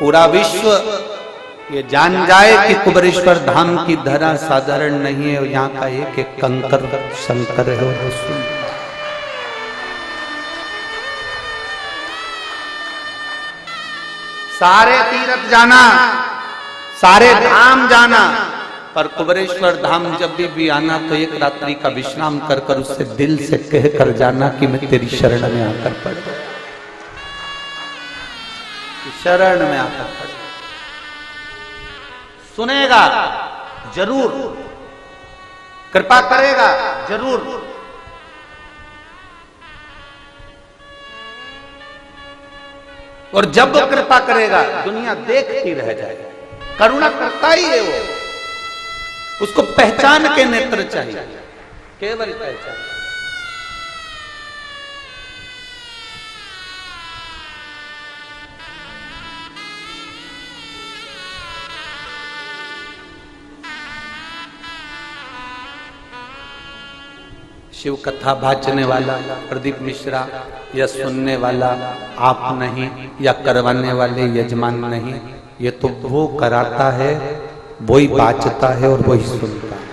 पूरा विश्व ये जान जाए कि कुबेरेश्वर धाम की धरा साधारण नहीं है, यहाँ का एक एक कंकर शंकर है। और सारे तीर्थ जाना, सारे धाम जाना, पर कुबेरेश्वर धाम जब भी आना तो एक रात्रि का विश्राम कर कर उससे दिल से कह कर जाना कि मैं तेरी शरण में आकर पड़ गया, शरण में आकर पड़। सुनेगा जरूर, कृपा करेगा जरूर, और जब वो कृपा करेगा दुनिया देखती रह जाएगी। करुणा करता ही है वो, उसको पहचान के नेत्र चाहिए, केवल पहचान। शिव कथा भाचने वाला प्रदीप मिश्रा या सुनने वाला आप नहीं, या करवाने वाले यजमान नहीं, ये तो वो कराता है, वही बाचता है और वही सुनता है।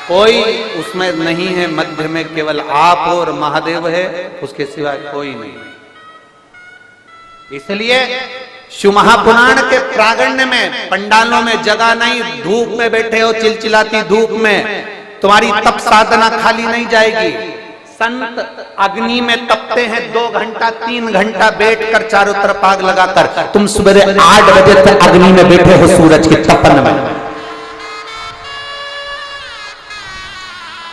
कोई उसमें नहीं है, मध्य में केवल आप और महादेव है, उसके सिवाय कोई नहीं। इसलिए शिव महापुराण के प्रागण्य में पंडालों में जगह नहीं, धूप में बैठे हो, चिलचिलाती धूप में तुम्हारी तप साधना खाली नहीं जाएगी। संत अग्नि में तपते हैं 2 घंटा 3 घंटा बैठकर, चारों तरफ आग लगाकर। तुम सुबह 8 बजे तक अग्नि में बैठे हो सूरज के तपन में।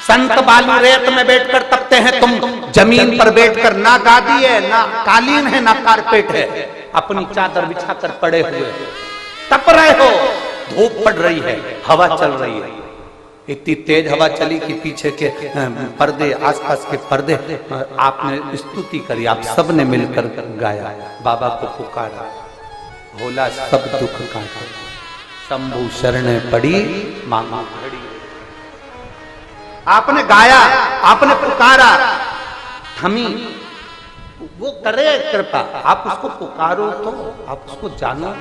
संत बालू रेत में बैठकर तपते हैं, तुम जमीन पर बैठकर, ना गादी है, ना कालीन है, ना कारपेट है, अपनी चादर बिछाकर पड़े हुए तप रहे हो। धूप पड़ रही है, हवा चल रही है, इतनी तेज हवा चली कि पीछे के पर्दे, आसपास के पर्दे, आपने स्तुति करी, आप सब ने मिलकर गाया, बाबा को पुकारा, होला सब दुख काटा, शंभु शरण पड़ी मांगो घड़ी। आपने गाया, आपने पुकारा, थमी, वो करे कृपा। आप उसको पुकारो तो आप उसको जानो।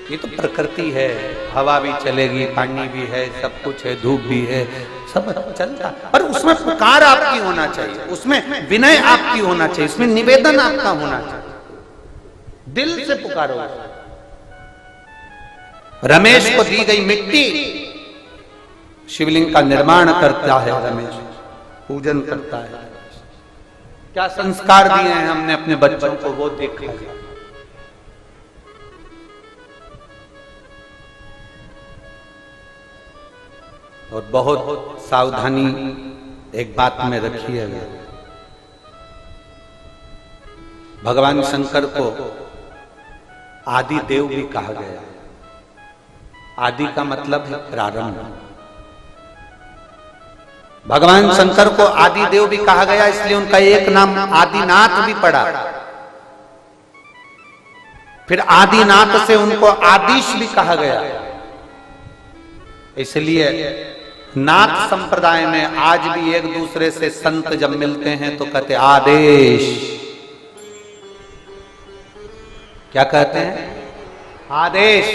ये तो प्रकृति है, हवा भी चलेगी, पानी भी है, सब कुछ है, धूप भी है, सब चलता, पर उसमें पुकार आपकी होना चाहिए, उसमें विनय आपकी होना चाहिए, उसमें निवेदन आपका होना चाहिए। दिल से पुकारो। रमेश को दी गई मिट्टी शिवलिंग का निर्माण करता है, रमेश पूजन करता है। क्या संस्कार दिए हैं हमने अपने बच्चों को, वो देखा है। और बहुत सावधानी एक बात में रखिएगा, भगवान शंकर को आदि देव भी कहा गया। आदि का मतलब है प्रारंभ। भगवान शंकर को आदि देव भी कहा गया, इसलिए उनका एक नाम आदिनाथ भी पड़ा। फिर आदिनाथ से उनको आदिश भी कहा गया। इसलिए नाथ संप्रदाय में आज भी एक दूसरे से संत जब मिलते हैं तो कहते आदेश। क्या कहते हैं? आदेश।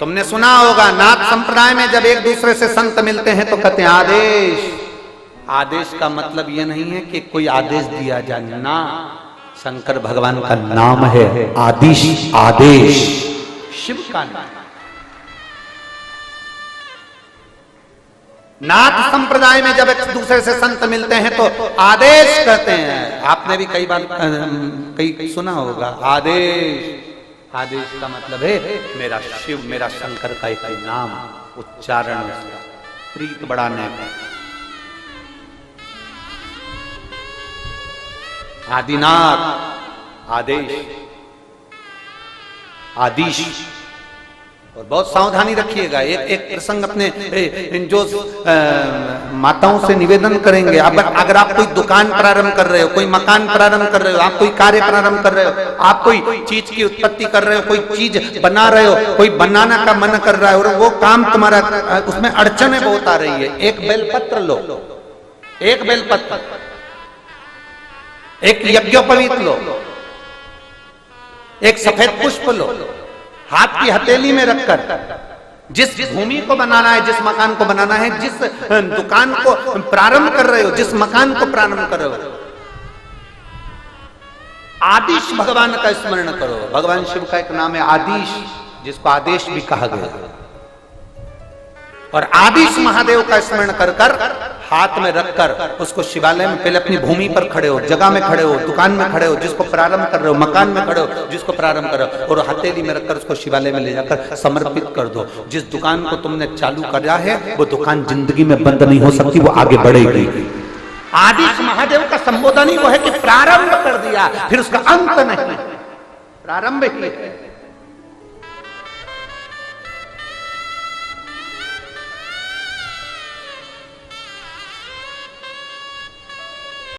तुमने सुना होगा, नाथ संप्रदाय में जब एक दूसरे से संत मिलते हैं तो कहते हैं आदेश। आदेश का मतलब यह नहीं है कि कोई आदेश दिया जाए, ना, शंकर भगवान का नाम है आदिश, आदेश शिव का नाम। नाथ संप्रदाय में जब एक दूसरे से संत मिलते हैं तो आदेश कहते हैं। आपने भी कई बार कई सुना होगा आदेश। आदेश का मतलब है मेरा शिव, मेरा शंकर का एक नाम, उच्चारण, प्रीत बढ़ाने में। आदिनाथ, आदेश, आदिश। और बहुत सावधानी रखिएगा। एक प्रसंग अपने जो माताओं से निवेदन करेंगे, अगर आप कोई दुकान प्रारंभ कर रहे हो, कोई मकान प्रारंभ कर रहे हो, आप कोई कार्य प्रारंभ कर रहे हो, आप कोई चीज की उत्पत्ति कर रहे हो, कोई चीज बना रहे हो, कोई बनाना का मन कर रहा है और वो काम तुम्हारा, उसमें अड़चने बहुत आ रही है, एक बेलपत्र लो, एक बेलपत्र। एक यज्ञोपवीत लो, एक सफेद पुष्प लो, हाथ की हथेली में रखकर जिस भूमि को बनाना है, जिस मकान को बनाना है, जिस दुकान को प्रारंभ कर रहे हो, जिस मकान को प्रारंभ कर रहे हो, आदिश भगवान का स्मरण करो। भगवान शिव का एक नाम है आदिश, जिसको आदेश भी कहा गया। और आदिश महादेव का स्मरण कर कर हाथ में रखकर उसको शिवालय में पहले अपनी भूमि पर खड़े हो, जगह में खड़े हो, दुकान में खड़े हो, जिसको प्रारंभ कर रहे हो, मकान में खड़े हो, जिसको प्रारंभ कर रहे हो, और हथेली में रखकर उसको शिवालय में ले जाकर समर्पित कर दो। जिस दुकान को तुमने चालू करा है वो दुकान जिंदगी में बंद नहीं हो सकती, वो आगे बढ़ेगी। आदिश महादेव का संबोधन ही वो है कि प्रारंभ कर दिया, फिर उसका अंत नहीं, प्रारंभ ही है।